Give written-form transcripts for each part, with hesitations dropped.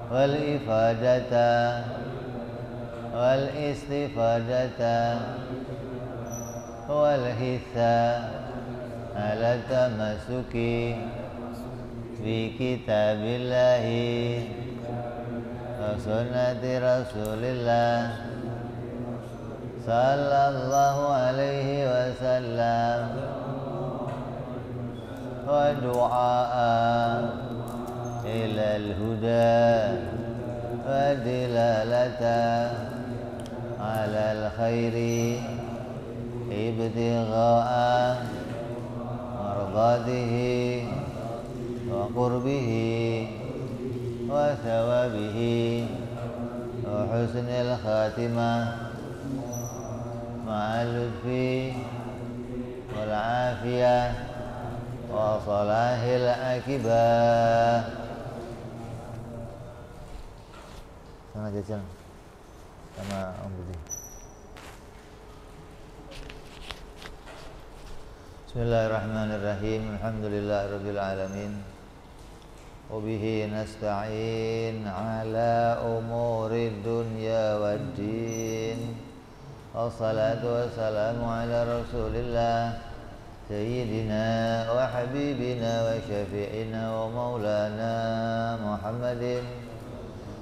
wal ifadata wal istifadata wal hitha ala tamasuki bi kitabillahi wa sunnati rasulillah sallallahu alaihi wasallam wa du'a ila al-huda wa dilalata ala al-khairi ibtigha'a mardatihi wa qurbihi wa thawabihi wa husnil khatimah ma'al lutfi wal afiyah wa salahil akibah. Sana jajan sama Om Budi. Bismillahirrahmanirrahim. Alhamdulillahirabbil alamin. Wabihi nasta'in ala umurid dunya waddin. Wassalatu wassalamu ala rasulillah Sayyidina wa habibina wa syafi'ina wa maulana Muhammadin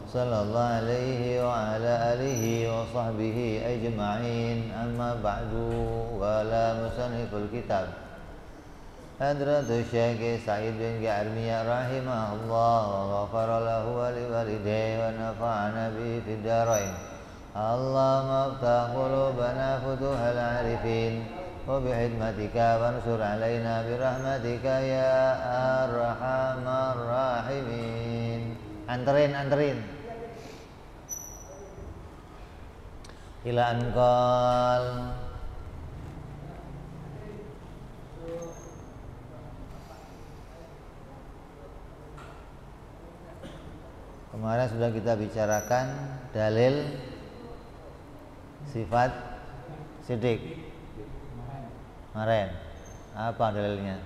sallallahu alaihi wa ala alihi wa sahbihi ajma'in. Amma ba'du. Wa la musanniful kitab Hadratu Syekh Sa'id bin Armiyah rahimahullah wa ghafara lahu wa liwalidayhi wa nafa'ana bihi fid darain. Allahumma aftah qulubana futuhal arifin wa bihidmatika wansur alaina birahmatika ya arhamar rahimin. Anterin ila anqal kemarin sudah kita bicarakan dalil sifat sidik. Kemarin apa dalilnya?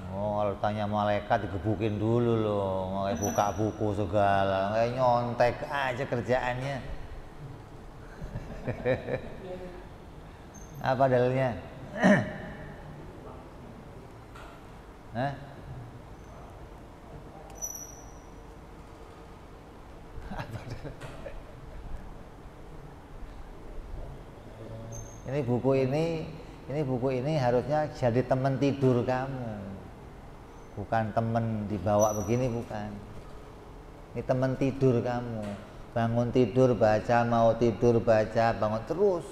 Oh, kalau tanya malaikat digebukin dulu loh, mau buka buku segala, kayak nyontek aja kerjaannya. Apa dalilnya? Hah? Ini buku ini harusnya jadi teman tidur kamu, bukan teman dibawa begini, bukan. Ini teman tidur kamu. Bangun tidur baca, mau tidur baca, bangun terus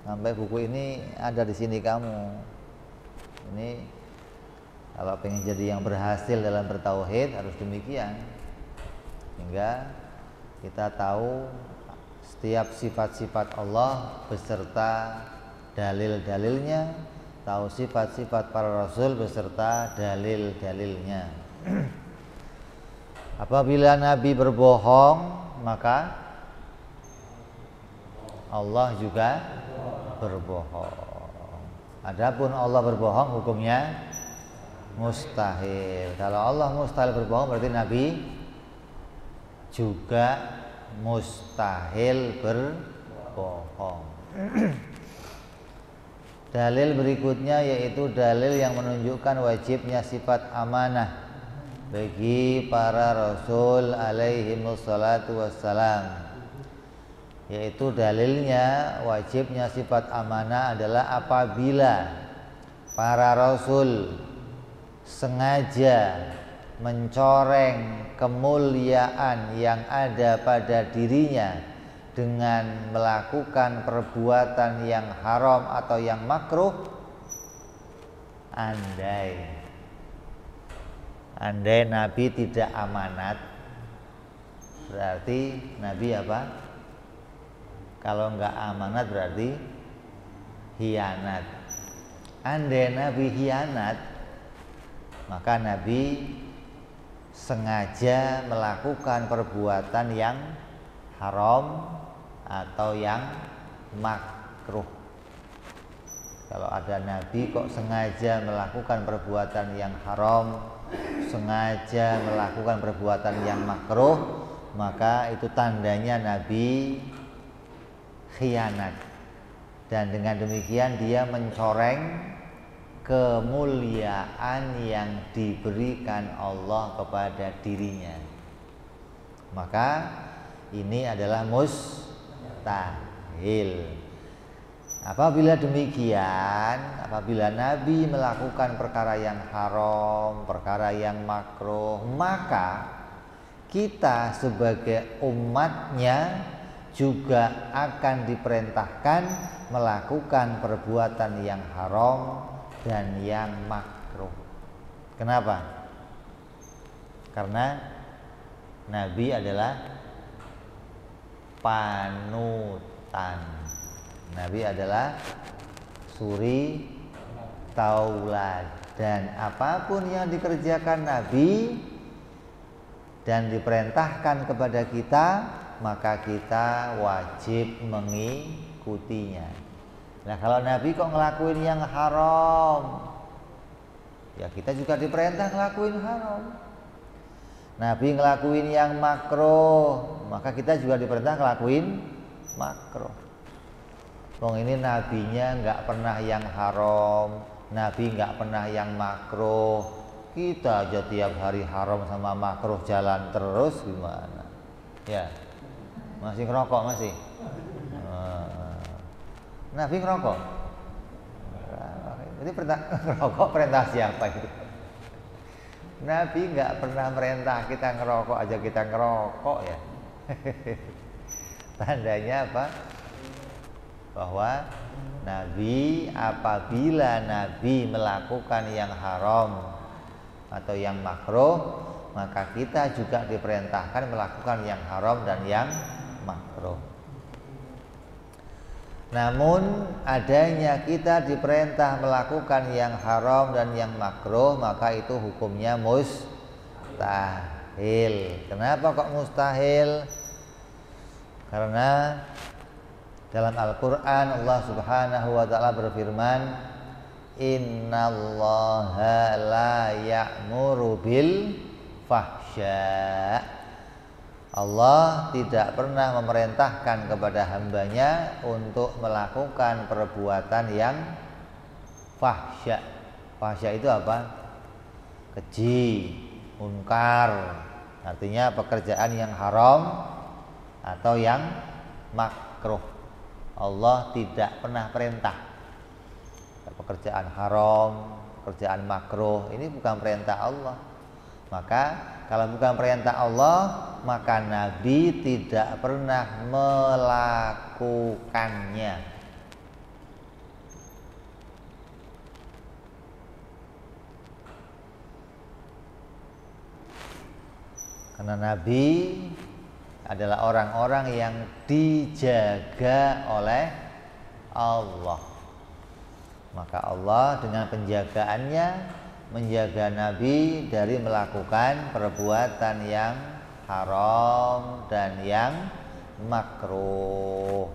sampai buku ini ada di sini kamu. Ini kalau pengen jadi yang berhasil dalam bertauhid harus demikian, sehingga kita tahu setiap sifat-sifat Allah beserta dalil-dalilnya, tahu sifat-sifat para rasul beserta dalil-dalilnya. Apabila Nabi berbohong, maka Allah juga berbohong. Adapun Allah berbohong hukumnya mustahil. Kalau Allah mustahil berbohong, berarti Nabi juga mustahil berbohong. Dalil berikutnya yaitu dalil yang menunjukkan wajibnya sifat amanah bagi para rasul alaihi wassalatu wassalam, yaitu dalilnya wajibnya sifat amanah adalah apabila para rasul sengaja mencoreng kemuliaan yang ada pada dirinya dengan melakukan perbuatan yang haram atau yang makruh. Andai Nabi tidak amanat, berarti Nabi apa? Kalau enggak amanat berarti hianat. Andai Nabi hianat, maka Nabi sengaja melakukan perbuatan yang haram atau yang makruh. Kalau ada Nabi kok sengaja melakukan perbuatan yang haram sengaja melakukan perbuatan yang makruh, maka itu tandanya Nabi khianat. Dan dengan demikian dia mencoreng kemuliaan yang diberikan Allah kepada dirinya. Maka ini adalah mustahil. Apabila demikian, apabila Nabi melakukan perkara yang haram, perkara yang makruh, maka kita sebagai umatnya juga akan diperintahkan melakukan perbuatan yang haram dan yang makruh. Kenapa? Karena Nabi adalah panutan. Nabi adalah suri tauladan. Apapun yang dikerjakan Nabi dan diperintahkan kepada kita, maka kita wajib mengikutinya. Nah, kalau Nabi kok ngelakuin yang haram, ya kita juga diperintah ngelakuin haram. Nabi ngelakuin yang makruh, maka kita juga diperintah ngelakuin makruh. Wong ini nabinya nggak pernah yang haram, Nabi nggak pernah yang makruh. Kita aja tiap hari haram sama makruh jalan terus, gimana? Ya, masih ngerokok masih. Nabi ngerokok. Ini perintah ngerokok, perintah siapa itu? Nabi nggak pernah merintah kita ngerokok aja kita ngerokok ya. Tandanya apa? Bahwa Nabi, apabila Nabi melakukan yang haram atau yang makruh, maka kita juga diperintahkan melakukan yang haram dan yang makruh. Namun adanya kita diperintah melakukan yang haram dan yang makruh, maka itu hukumnya mustahil. Kenapa kok mustahil? Karena dalam Al-Quran Allah Subhanahu wa ta'ala berfirman, Innallaha la ya'muru bil fahsya. Allah tidak pernah memerintahkan kepada hambanya untuk melakukan perbuatan yang fahsya. Fahsya itu apa? Keji, munkar. Artinya pekerjaan yang haram atau yang makruh. Allah tidak pernah perintah. Pekerjaan haram, pekerjaan makruh, ini bukan perintah Allah. Maka kalau bukan perintah Allah, maka Nabi tidak pernah melakukannya. Karena Nabi adalah orang-orang yang dijaga oleh Allah. Maka Allah dengan penjagaannya menjaga Nabi dari melakukan perbuatan yang haram dan yang makruh.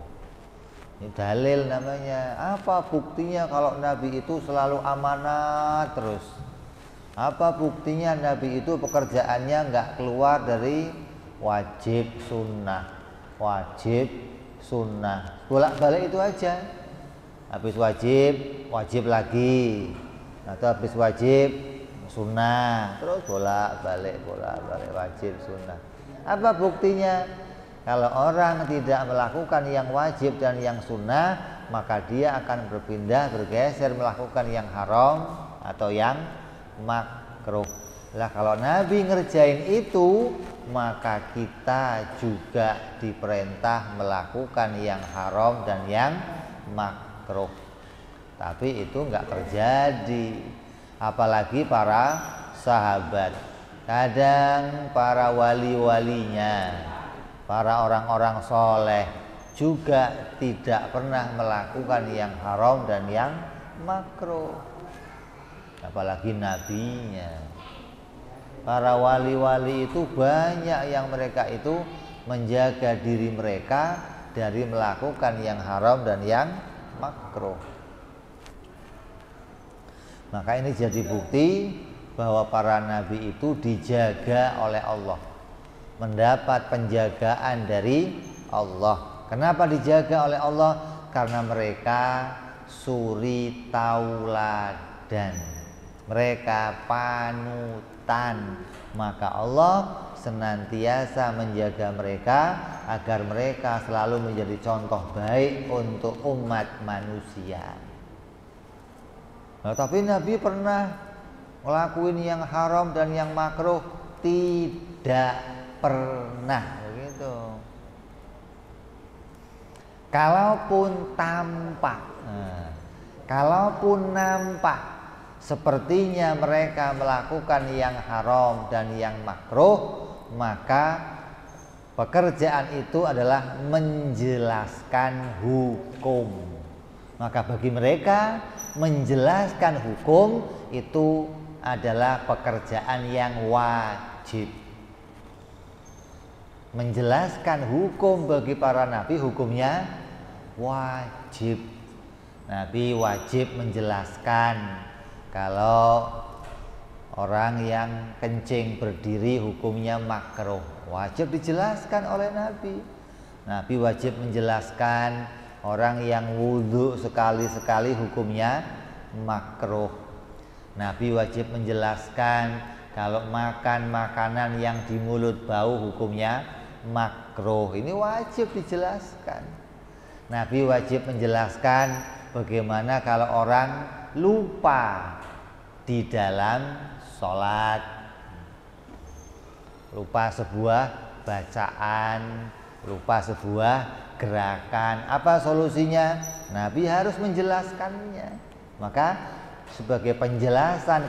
Ini dalil namanya. Apa buktinya kalau Nabi itu selalu amanat terus? Apa buktinya Nabi itu pekerjaannya nggak keluar dari wajib sunnah, wajib sunnah, bolak-balik itu aja. Habis wajib, wajib lagi, atau habis wajib sunnah, terus bolak-balik wajib sunnah. Apa buktinya? Kalau orang tidak melakukan yang wajib dan yang sunnah, maka dia akan bergeser melakukan yang haram atau yang makruh. Lah kalau Nabi ngerjain itu, maka kita juga diperintah melakukan yang haram dan yang makruh. Tapi itu enggak terjadi. Apalagi para sahabat. Kadang para wali-walinya, para orang-orang soleh juga tidak pernah melakukan yang haram dan yang makruh. Apalagi nabinya. Para wali-wali itu banyak yang mereka itu menjaga diri mereka dari melakukan yang haram dan yang makruh. Maka ini jadi bukti bahwa para nabi itu dijaga oleh Allah, mendapat penjagaan dari Allah. Kenapa dijaga oleh Allah? Karena mereka suri tauladan, mereka panutan, maka Allah senantiasa menjaga mereka agar mereka selalu menjadi contoh baik untuk umat manusia. Nah, tapi Nabi pernah ngelakuin yang haram dan yang makruh? Tidak pernah begitu. Kalaupun tampak, kalaupun nampak sepertinya mereka melakukan yang haram dan yang makruh, maka pekerjaan itu adalah menjelaskan hukum. Maka bagi mereka menjelaskan hukum itu adalah pekerjaan yang wajib. Menjelaskan hukum bagi para nabi hukumnya wajib. Nabi wajib menjelaskan kalau orang yang kencing berdiri hukumnya makruh, wajib dijelaskan oleh Nabi. Nabi wajib menjelaskan orang yang wudhu sekali-sekali hukumnya makruh. Nabi wajib menjelaskan kalau makan makanan yang di mulut bau hukumnya makruh. Ini wajib dijelaskan. Nabi wajib menjelaskan bagaimana kalau orang lupa di dalam sholat, lupa sebuah bacaan, lupa sebuah gerakan. Apa solusinya? Nabi harus menjelaskannya. Maka sebagai penjelasan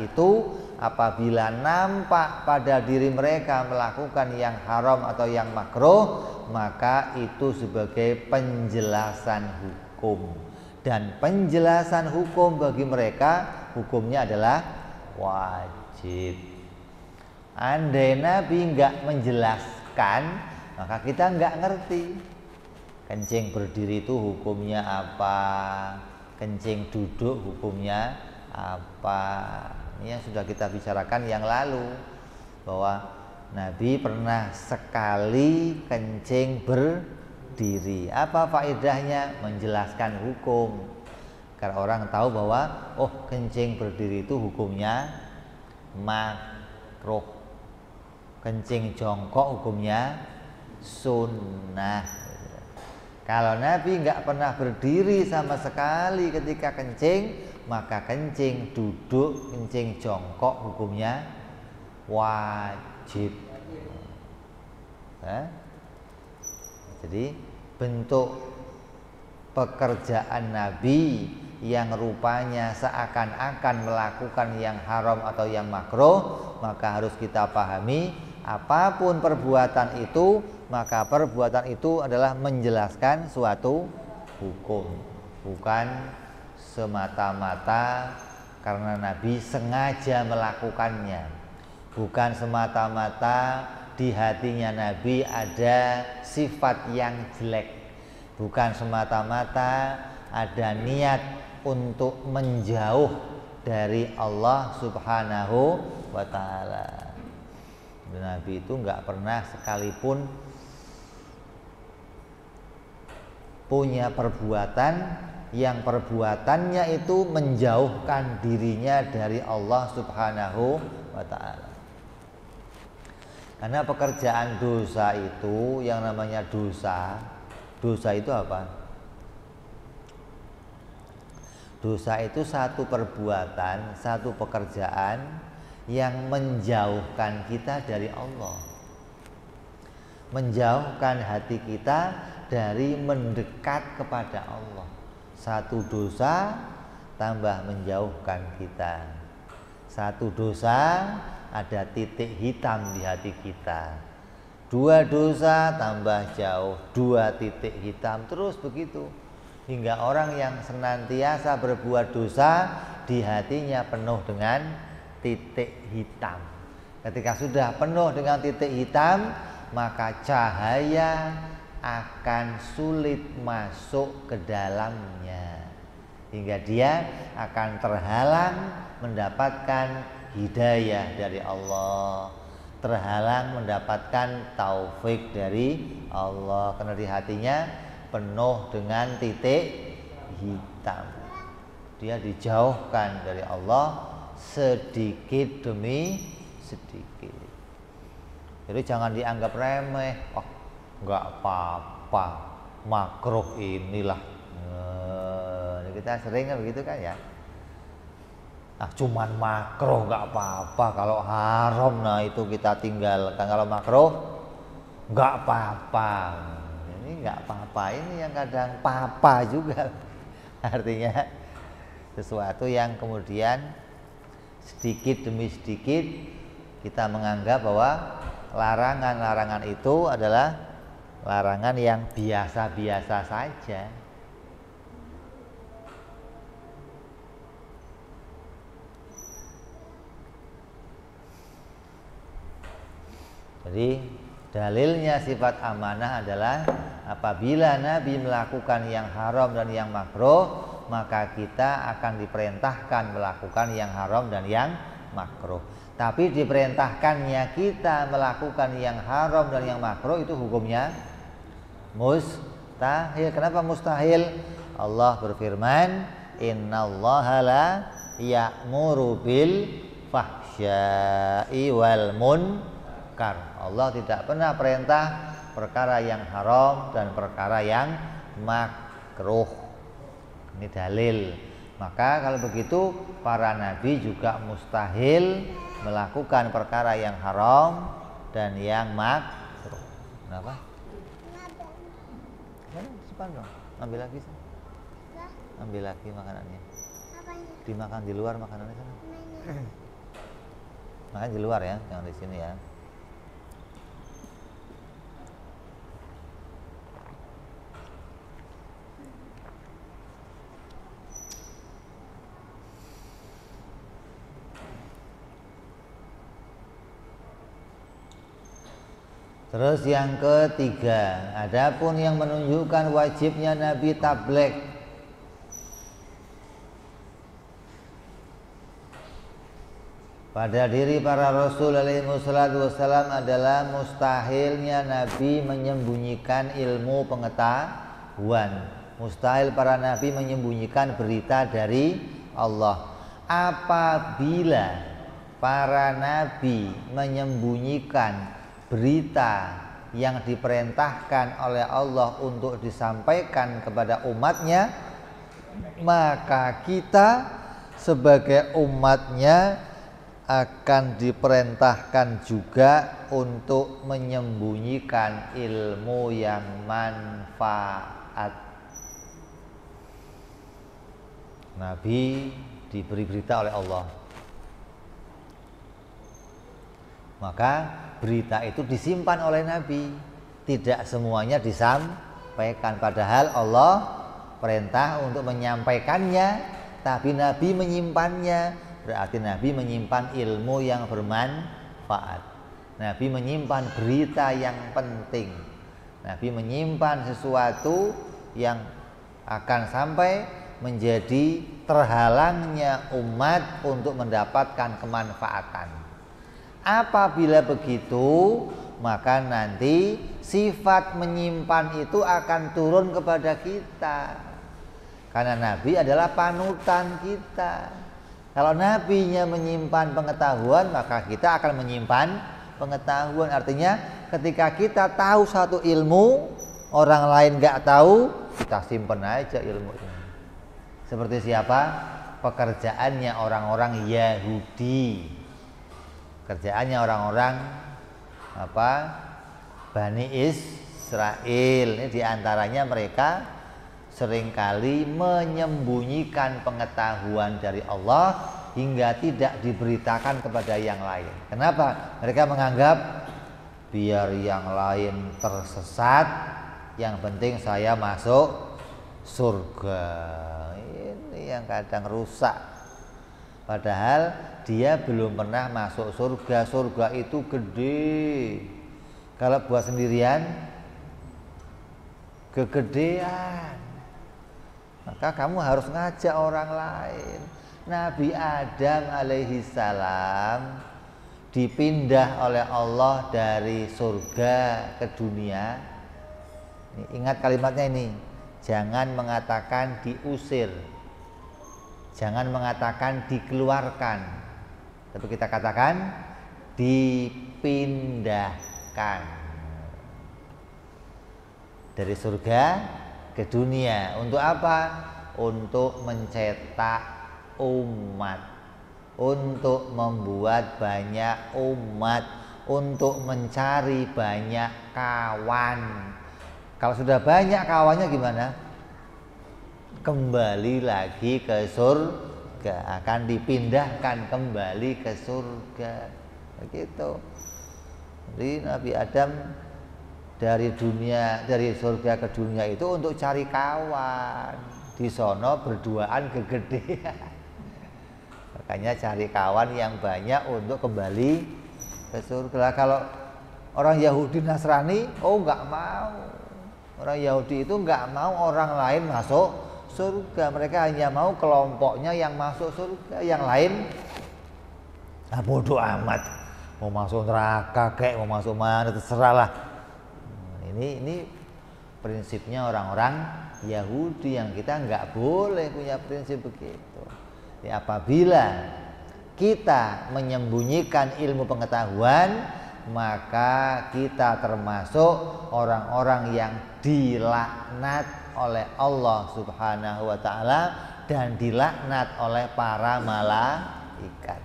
itu, apabila nampak pada diri mereka melakukan yang haram atau yang makruh, maka itu sebagai penjelasan hukum. Dan penjelasan hukum bagi mereka hukumnya adalah wajib. Andai Nabi nggak menjelaskan, maka kita nggak ngerti kencing berdiri itu hukumnya apa, kencing duduk hukumnya apa. Ini yang sudah kita bicarakan yang lalu, bahwa Nabi pernah sekali kencing berdiri. Apa faedahnya? Menjelaskan hukum, karena orang tahu bahwa oh, kencing berdiri itu hukumnya makruh, kencing jongkok hukumnya sunnah. Kalau Nabi nggak pernah berdiri sama sekali ketika kencing, maka kencing duduk, kencing jongkok hukumnya wajib. Jadi bentuk pekerjaan Nabi yang rupanya seakan-akan melakukan yang haram atau yang makruh, maka harus kita pahami apapun perbuatan itu, maka perbuatan itu adalah menjelaskan suatu hukum, bukan semata-mata karena Nabi sengaja melakukannya, bukan semata-mata di hatinya Nabi ada sifat yang jelek, bukan semata-mata ada niat untuk menjauh dari Allah Subhanahu wa ta'ala. Nabi itu nggak pernah sekalipun punya perbuatan yang perbuatannya itu menjauhkan dirinya dari Allah Subhanahu wa ta'ala. Karena pekerjaan dosa itu, yang namanya dosa itu apa? Dosa itu satu perbuatan, satu pekerjaan yang menjauhkan kita dari Allah, menjauhkan hati kita dari mendekat kepada Allah. Satu dosa tambah menjauhkan kita. Satu dosa ada titik hitam di hati kita. Dua dosa tambah jauh, dua titik hitam, terus begitu. Hingga orang yang senantiasa berbuat dosa, di hatinya penuh dengan titik hitam. Ketika sudah penuh dengan titik hitam, maka cahaya akan sulit masuk ke dalamnya, hingga dia akan terhalang mendapatkan hidayah dari Allah, terhalang mendapatkan taufik dari Allah, karena di hatinya penuh dengan titik hitam. Dia dijauhkan dari Allah sedikit demi sedikit. Jadi jangan dianggap remeh. Oh, nggak apa-apa, makruh inilah. Kita sering kan begitu kan ya. Cuman makruh nggak apa-apa, kalau haram nah itu kita tinggalkan, kalau makruh nggak apa-apa. Ini nggak apa-apa, ini yang kadang papa juga. Artinya sesuatu yang kemudian sedikit demi sedikit kita menganggap bahwa larangan-larangan itu adalah larangan yang biasa-biasa saja. Jadi dalilnya sifat amanah adalah apabila Nabi melakukan yang haram dan yang makruh, maka kita akan diperintahkan melakukan yang haram dan yang makruh. Tapi diperintahkannya kita melakukan yang haram dan yang makruh itu hukumnya mustahil. Kenapa mustahil? Allah berfirman, innallaha la ya'muru bil fahsya'i wal munkar. Allah tidak pernah perintah perkara yang haram dan perkara yang makruh. Ini dalil. Maka kalau begitu para nabi juga mustahil melakukan perkara yang haram dan yang makruh. Kenapa? Cepat dong, ambil lagi. Ambil lagi makanannya. Dimakan di luar makanannya sana. Makan di luar ya, jangan di sini ya. Terus yang ketiga, adapun yang menunjukkan wajibnya Nabi tabligh pada diri para Rasul alaihi wassalam adalah mustahilnya Nabi menyembunyikan ilmu pengetahuan. Mustahil para Nabi menyembunyikan berita dari Allah. Apabila para Nabi menyembunyikan berita yang diperintahkan oleh Allah untuk disampaikan kepada umatnya, maka kita sebagai umatnya akan diperintahkan juga untuk menyembunyikan ilmu yang manfaat. Nabi diberi berita oleh Allah, maka berita itu disimpan oleh Nabi. Tidak semuanya disampaikan, padahal Allah perintah untuk menyampaikannya, tapi Nabi menyimpannya. Berarti Nabi menyimpan ilmu yang bermanfaat. Nabi menyimpan berita yang penting. Nabi menyimpan sesuatu yang akan sampai menjadi terhalangnya umat untuk mendapatkan kemanfaatan. Apabila begitu, maka nanti sifat menyimpan itu akan turun kepada kita. Karena Nabi adalah panutan kita. Kalau Nabinya menyimpan pengetahuan, maka kita akan menyimpan pengetahuan. Artinya ketika kita tahu satu ilmu, orang lain nggak tahu, kita simpan aja ilmu ini. Seperti siapa? Pekerjaannya orang-orang Yahudi. Kerjaannya orang-orang Bani Israel. Ini diantaranya mereka seringkali menyembunyikan pengetahuan dari Allah hingga tidak diberitakan kepada yang lain. Kenapa? Mereka menganggap biar yang lain tersesat, yang penting saya masuk surga. Ini yang kadang rusak. Padahal dia belum pernah masuk surga. Surga itu gede. Kalau buat sendirian, kegedean. Maka kamu harus ngajak orang lain. Nabi Adam alaihi salam dipindah oleh Allah dari surga ke dunia. Ingat kalimatnya ini, jangan mengatakan diusir, jangan mengatakan dikeluarkan, tapi kita katakan dipindahkan dari surga ke dunia. Untuk apa? Untuk mencetak umat, untuk membuat banyak umat, untuk mencari banyak kawan. Kalau sudah banyak kawannya gimana? Kembali lagi ke surga, akan dipindahkan kembali ke surga. Begitu. Jadi Nabi Adam dari surga ke dunia itu untuk cari kawan. Di sono berduaan kegedean. Makanya cari kawan yang banyak untuk kembali ke surga. Kalau orang Yahudi Nasrani, nggak mau. Orang Yahudi itu nggak mau orang lain masuk surga. Mereka hanya mau kelompoknya yang masuk surga. Yang lain bodoh amat. Mau masuk neraka kayak mau masuk mana terserahlah. Ini prinsipnya orang-orang Yahudi yang kita nggak boleh punya prinsip begitu. Ya, apabila kita menyembunyikan ilmu pengetahuan, maka kita termasuk orang-orang yang dilaknat oleh Allah Subhanahu wa taala dan dilaknat oleh para malaikat.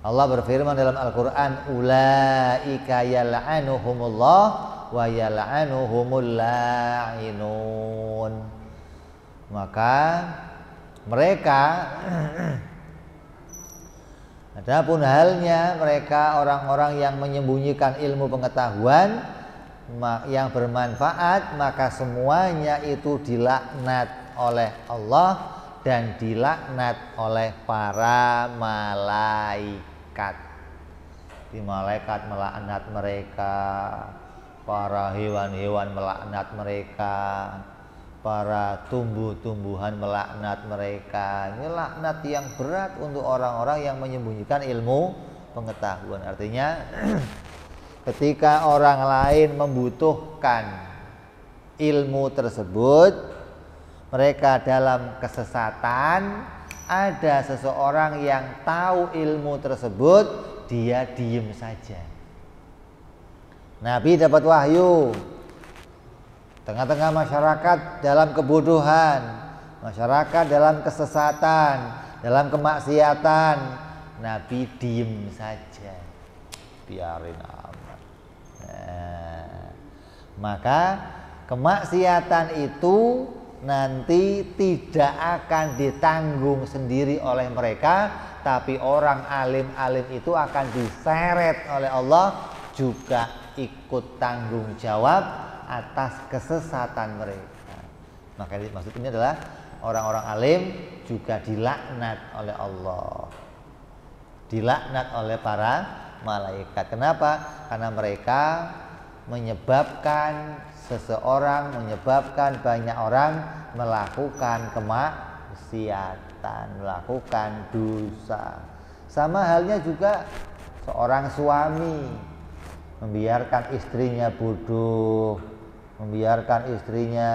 Allah berfirman dalam Al-Qur'an, ulaika yal'anuhumullah wa yal'anuhumul la'inun. Maka mereka adapun halnya mereka orang-orang yang menyembunyikan ilmu pengetahuan yang bermanfaat, maka semuanya itu dilaknat oleh Allah dan dilaknat oleh para malaikat. Di malaikat melaknat mereka, para hewan-hewan melaknat mereka, para tumbuh-tumbuhan melaknat mereka. Ini laknat yang berat untuk orang-orang yang menyembunyikan ilmu pengetahuan. Artinya ketika orang lain membutuhkan ilmu tersebut, mereka dalam kesesatan, ada seseorang yang tahu ilmu tersebut, dia diem saja. Nabi dapat wahyu, tengah-tengah masyarakat dalam kebodohan, masyarakat dalam kesesatan, dalam kemaksiatan, Nabi diem saja, biarin amat. Maka kemaksiatan itu nanti tidak akan ditanggung sendiri oleh mereka, tapi orang alim-alim itu akan diseret oleh Allah, juga ikut tanggung jawab atas kesesatan mereka. Maka maksud ini adalah orang-orang alim juga dilaknat oleh Allah, dilaknat oleh para malaikat. Kenapa? Karena mereka menyebabkan banyak orang melakukan kemaksiatan, melakukan dosa. Sama halnya juga seorang suami membiarkan istrinya bodoh, membiarkan istrinya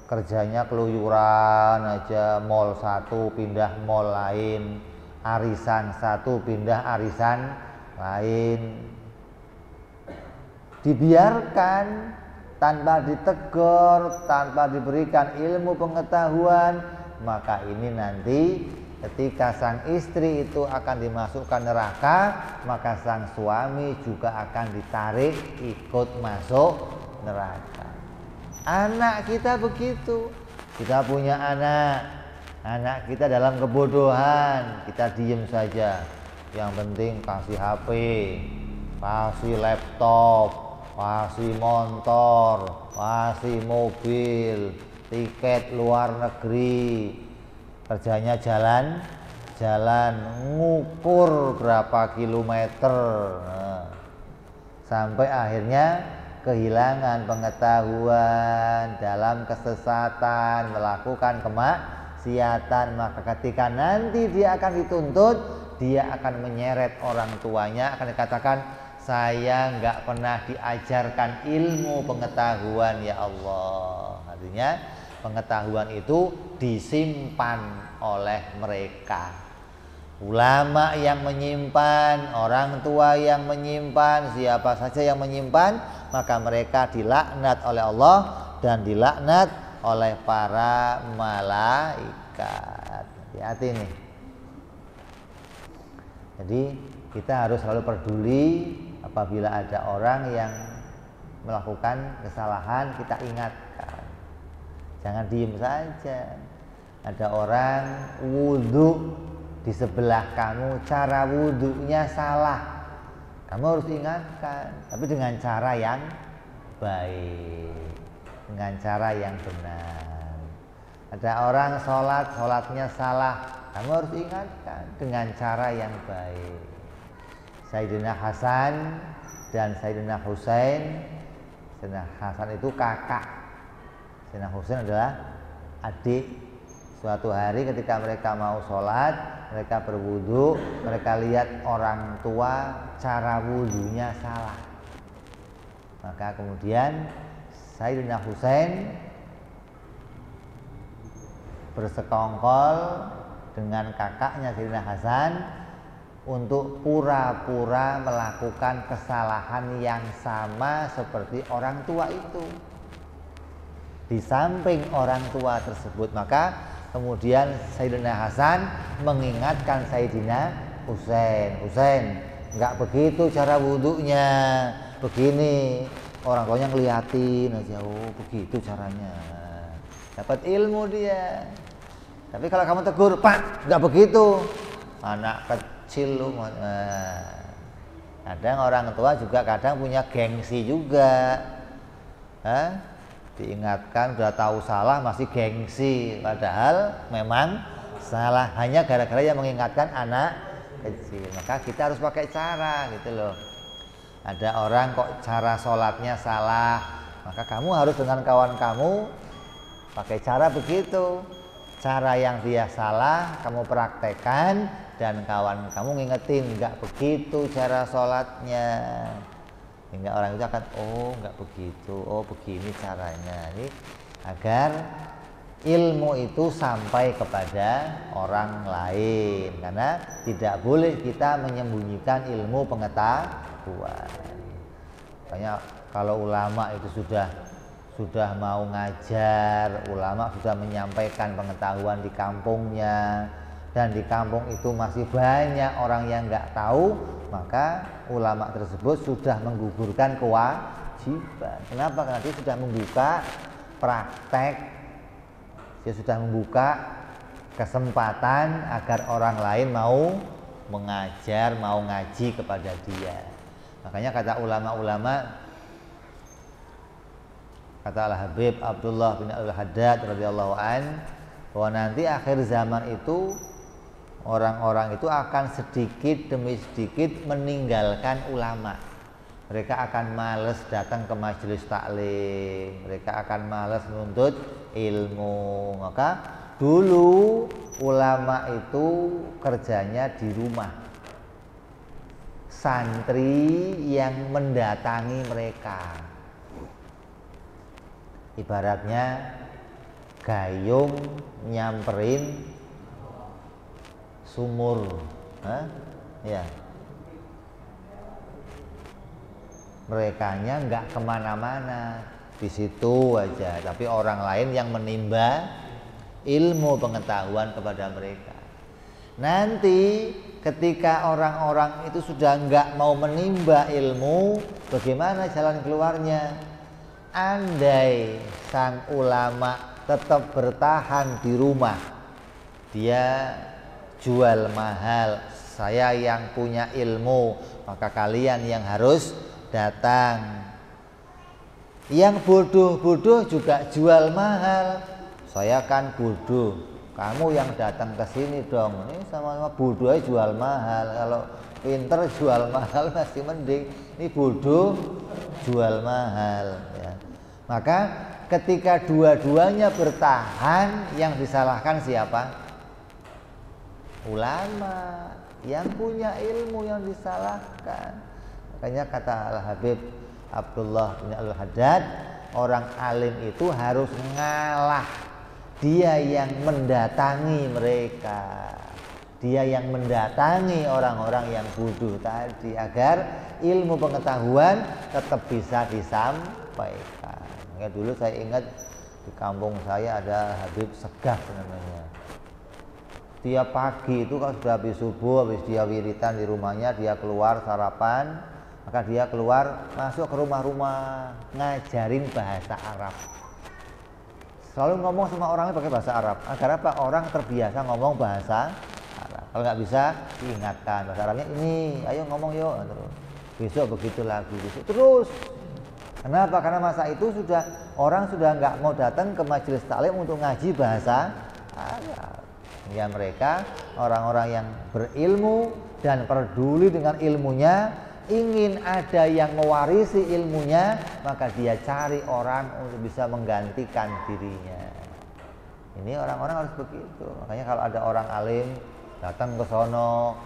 kerjanya keluyuran aja, mall satu pindah mall lain, arisan satu pindah arisan lain, dibiarkan tanpa ditegur, tanpa diberikan ilmu pengetahuan, maka ini nanti ketika sang istri itu akan dimasukkan neraka, maka sang suami juga akan ditarik ikut masuk neraka. Anak kita begitu, kita punya anak kita dalam kebodohan, kita diem saja, yang penting kasih HP, kasih laptop, kasih motor, kasih mobil, tiket luar negeri, kerjanya jalan ngukur berapa kilometer, sampai akhirnya kehilangan pengetahuan, dalam kesesatan, melakukan kemaksiatan. kemaksiatan, maka ketika nanti dia akan dituntut, dia akan menyeret orang tuanya, akan dikatakan, saya nggak pernah diajarkan ilmu pengetahuan ya Allah. Artinya pengetahuan itu disimpan oleh mereka. Ulama yang menyimpan, orang tua yang menyimpan, siapa saja yang menyimpan, maka mereka dilaknat oleh Allah dan dilaknat oleh para malaikat. Hati-hati nih. Jadi kita harus selalu peduli apabila ada orang yang melakukan kesalahan, kita ingatkan. Jangan diem saja. Ada orang wudhu di sebelah kamu, cara wudhunya salah, kamu harus ingatkan, tapi dengan cara yang baik, dengan cara yang benar. Ada orang sholatnya salah, kamu harus ingatkan dengan cara yang baik. Sayyidina Hasan dan Sayyidina Husain. Sayyidina Hasan itu kakak, Sayyidina Husain adalah adik. Suatu hari ketika mereka mau sholat, mereka berwudu, mereka lihat orang tua cara wudunya salah. Maka kemudian Sayyidina Husain bersekongkol dengan kakaknya Sayyidina Hasan untuk pura-pura melakukan kesalahan yang sama seperti orang tua itu. Di samping orang tua tersebut, maka kemudian Sayyidina Hasan mengingatkan Sayyidina Husain, enggak begitu cara wudhunya, begini. Orang tuanya ngeliatin aja, oh begitu caranya. Dapat ilmu dia. Tapi kalau kamu tegur, Pak, enggak begitu. Anak kecil lu. Kadang orang tua juga kadang punya gengsi juga. Diingatkan udah tahu salah masih gengsi, padahal memang salah, hanya gara-gara yang mengingatkan anak kecil. Maka kita harus pakai cara gitu loh. Ada orang kok cara sholatnya salah, maka kamu harus dengan kawan kamu pakai cara begitu. Cara yang dia salah kamu praktekkan dan kawan kamu ngingetin, enggak begitu cara sholatnya. Hingga orang itu akan, oh enggak begitu, oh begini caranya. Ini agar ilmu itu sampai kepada orang lain, karena tidak boleh kita menyembunyikan ilmu pengetahuan. Makanya kalau ulama itu sudah mau ngajar, ulama sudah menyampaikan pengetahuan di kampungnya, dan di kampung itu masih banyak orang yang nggak tahu, maka ulama tersebut sudah menggugurkan kewajiban. Kenapa? Karena dia sudah membuka praktek, dia sudah membuka kesempatan agar orang lain mau mengajar, mau ngaji kepada dia. Makanya kata ulama-ulama, kata Al-Habib Abdullah bin Al-Haddad radhiyallahu an, bahwa nanti akhir zaman itu orang-orang itu akan sedikit demi sedikit meninggalkan ulama. Mereka akan malas datang ke majelis taklim, mereka akan malas menuntut ilmu. Maka dulu ulama itu kerjanya di rumah, santri yang mendatangi mereka. Ibaratnya gayung nyamperin sumur, ya. Merekanya nggak kemana-mana, di situ aja. Tapi orang lain yang menimba ilmu pengetahuan kepada mereka. Nanti ketika orang-orang itu sudah nggak mau menimba ilmu, bagaimana jalan keluarnya? Andai sang ulama tetap bertahan di rumah, dia jual mahal, saya yang punya ilmu, maka kalian yang harus datang. Yang bodoh-bodoh juga jual mahal, saya kan bodoh, kamu yang datang ke sini dong. Ini sama-sama bodoh aja jual mahal. Kalau pinter jual mahal masih mending, ini bodoh jual mahal ya. Maka ketika dua-duanya bertahan, yang disalahkan siapa? Ulama yang punya ilmu yang disalahkan. Makanya kata Al-Habib Abdullah bin Al-Haddad, orang alim itu harus ngalah. Dia yang mendatangi mereka, dia yang mendatangi orang-orang yang bodoh tadi, agar ilmu pengetahuan tetap bisa disampaikan. Ya, dulu saya ingat di kampung saya ada Habib Segaf namanya. Tiap pagi itu kalau sudah habis subuh, habis dia wiritan di rumahnya, dia keluar sarapan, maka dia keluar masuk ke rumah-rumah ngajarin bahasa Arab. Selalu ngomong sama orangnya pakai bahasa Arab. Agar apa? Orang terbiasa ngomong bahasa Arab. Kalau nggak bisa, diingatkan bahasa Arabnya ini, ayo ngomong yuk. Terus besok begitu lagi, besok terus. Kenapa? Karena masa itu orang sudah nggak mau datang ke majelis taklim untuk ngaji bahasa Arab. Ya, mereka orang-orang yang berilmu dan peduli dengan ilmunya, ingin ada yang mewarisi ilmunya, maka dia cari orang untuk bisa menggantikan dirinya. Ini orang-orang harus begitu. Makanya kalau ada orang alim datang ke sono.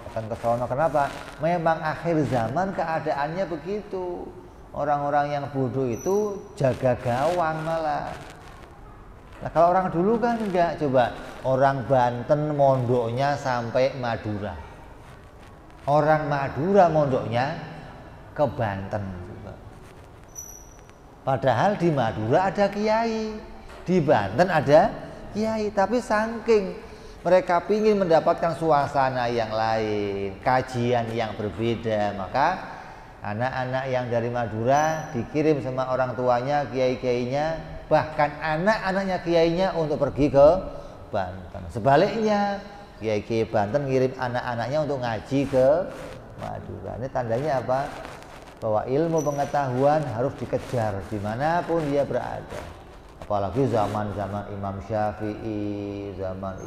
Kenapa? Memang akhir zaman keadaannya begitu. Orang-orang yang bodoh itu jaga gawang malah. Nah, kalau orang dulu kan enggak. Coba orang Banten mondoknya sampai Madura, orang Madura mondoknya ke Banten juga. Padahal di Madura ada kiai, di Banten ada kiai, tapi saking mereka ingin mendapatkan suasana yang lain, kajian yang berbeda, maka anak-anak yang dari Madura dikirim sama orang tuanya, kiai-kiainya, bahkan anak-anaknya kiainya untuk pergi ke Banten. Sebaliknya, kiai-kiai Banten ngirim anak-anaknya untuk ngaji ke Madura. Ini tandanya apa? Bahwa ilmu pengetahuan harus dikejar dimanapun dia berada. Apalagi zaman-zaman Imam Syafi'i, zaman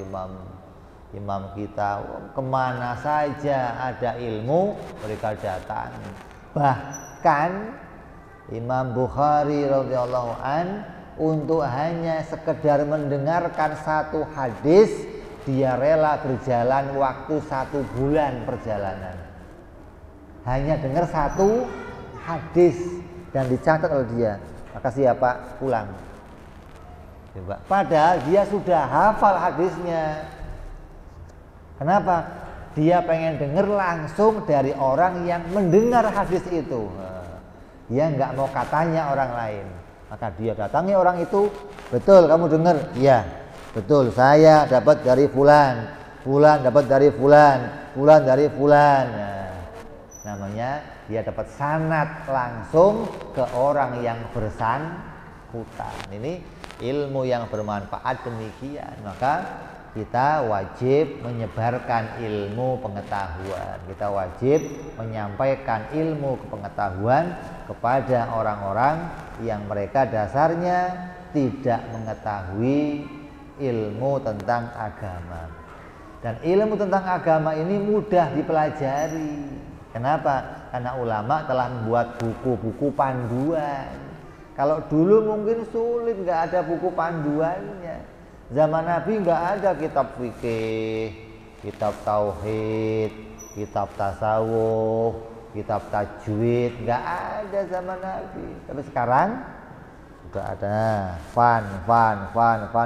imam kita, kemana saja ada ilmu mereka datang. Bahkan Imam Bukhari radhiyallahu an, untuk hanya sekedar mendengarkan satu hadis, dia rela berjalan waktu 1 bulan perjalanan. Hanya dengar satu hadis dan dicatat oleh dia. Maka siapa? Pulang. Coba. Padahal dia sudah hafal hadisnya. Kenapa? Dia pengen dengar langsung dari orang yang mendengar hadis itu. Dia nggak mau katanya orang lain. Maka dia datangi orang itu, betul kamu dengar? Iya, betul. Saya dapat dari fulan, fulan dapat dari fulan, fulan dari fulan. Nah, namanya dia dapat sanad langsung ke orang yang bersangkutan. Ini ilmu yang bermanfaat demikian. Maka kita wajib menyebarkan ilmu pengetahuan. Kita wajib menyampaikan ilmu pengetahuan kepada orang-orang yang mereka dasarnya tidak mengetahui ilmu tentang agama. Dan ilmu tentang agama ini mudah dipelajari. Kenapa? Karena ulama telah membuat buku-buku panduan. Kalau dulu mungkin sulit, nggak ada buku panduannya. Zaman Nabi nggak ada kitab fikih, kitab tauhid, kitab tasawuf, kitab tajwid, nggak ada zaman Nabi. Tapi sekarang sudah ada fan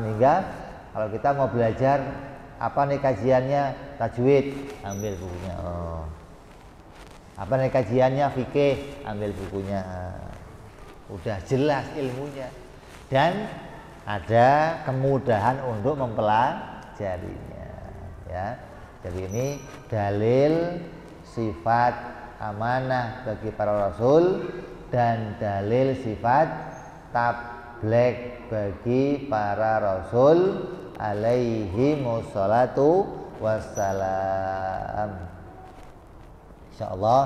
hingga kalau kita mau belajar apa nih kajiannya tajwid, ambil bukunya. Oh. Apa nih kajiannya fikih, ambil bukunya. Udah jelas ilmunya dan ada kemudahan untuk mempelajarinya, ya. Jadi ini dalil sifat amanah bagi para rasul dan dalil sifat tabligh bagi para rasul alaihi wassalatu wassalam. Insyaallah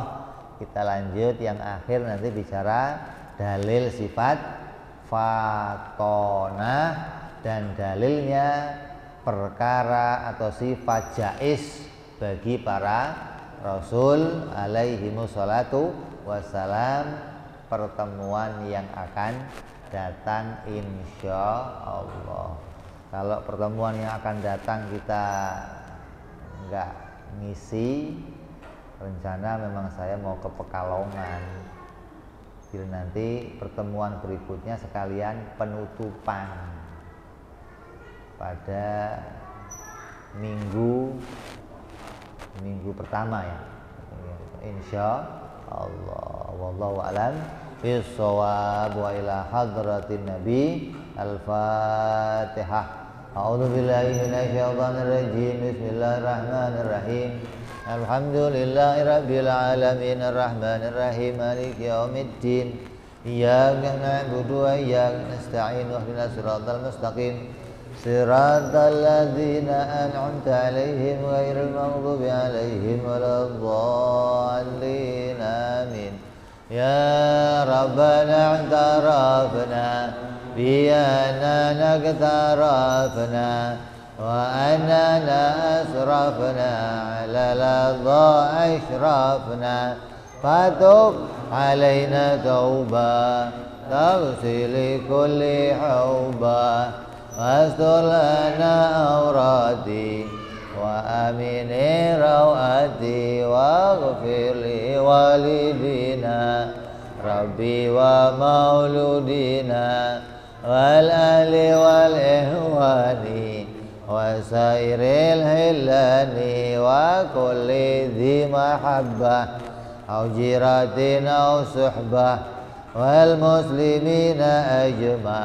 kita lanjut yang akhir nanti bicara dalil sifat fatonah dan dalilnya perkara atau sifat jaiz bagi para rasul alaihi wassalatu wassalam, pertemuan yang akan datang insya Allah. Kalau pertemuan yang akan datang kita nggak ngisi, rencana memang saya mau ke Pekalongan. Bila nanti pertemuan berikutnya sekalian penutupan pada minggu pertama ya, insya Allah. Wallahu a'lam bis-shawab. Wa ila hadratin nabi. Al-Fatihah. A'udzu billahi minasyaitonir rajim. Bismillahirrahmanirrahim. Alhamdulillahi rabbil alamin arrahmanir rahim maliki yaumiddin. Iyyaka na'budu wa iyyaka nasta'in ihdinas siratal mustaqim siratal ladzina an'amta 'alaihim ghairil maghdubi 'alaihim waladdallin. Amin. Ya Rabbana i'tarafna بأننا اقترفنا وأننا أسرفنا على لظى أشرفنا فتب علينا توبة تغسل كل حوبة واستر لنا أوراتي وأمن رواتي واغفر لوالدينا ربي ومولودينا والأهل والإخوان وسائر الهلان وكل ذي محبة أو جيرة أو صحبة والمسلمين أجمع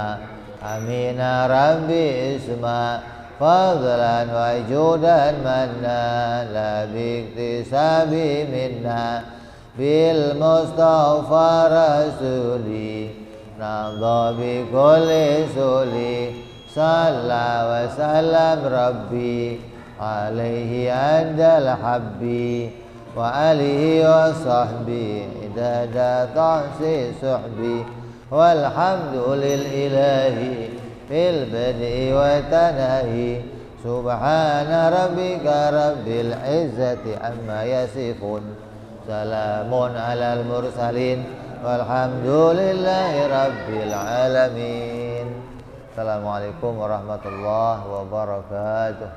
آمين ربي اسمع فضلا وجودا منا لا باكتساب منا بالمصطفى رسولي نضى بكل سولي صلى وسلم ربي عليه عند الحبي وآله وصحبه عدد تحصي صحبي والحمد للإله في البدء والتناهي سبحان ربك رب العزة عما يصفون سلام على المرسلين والحمد لله رب العالمين. Assalamualaikum warahmatullahi wabarakatuh.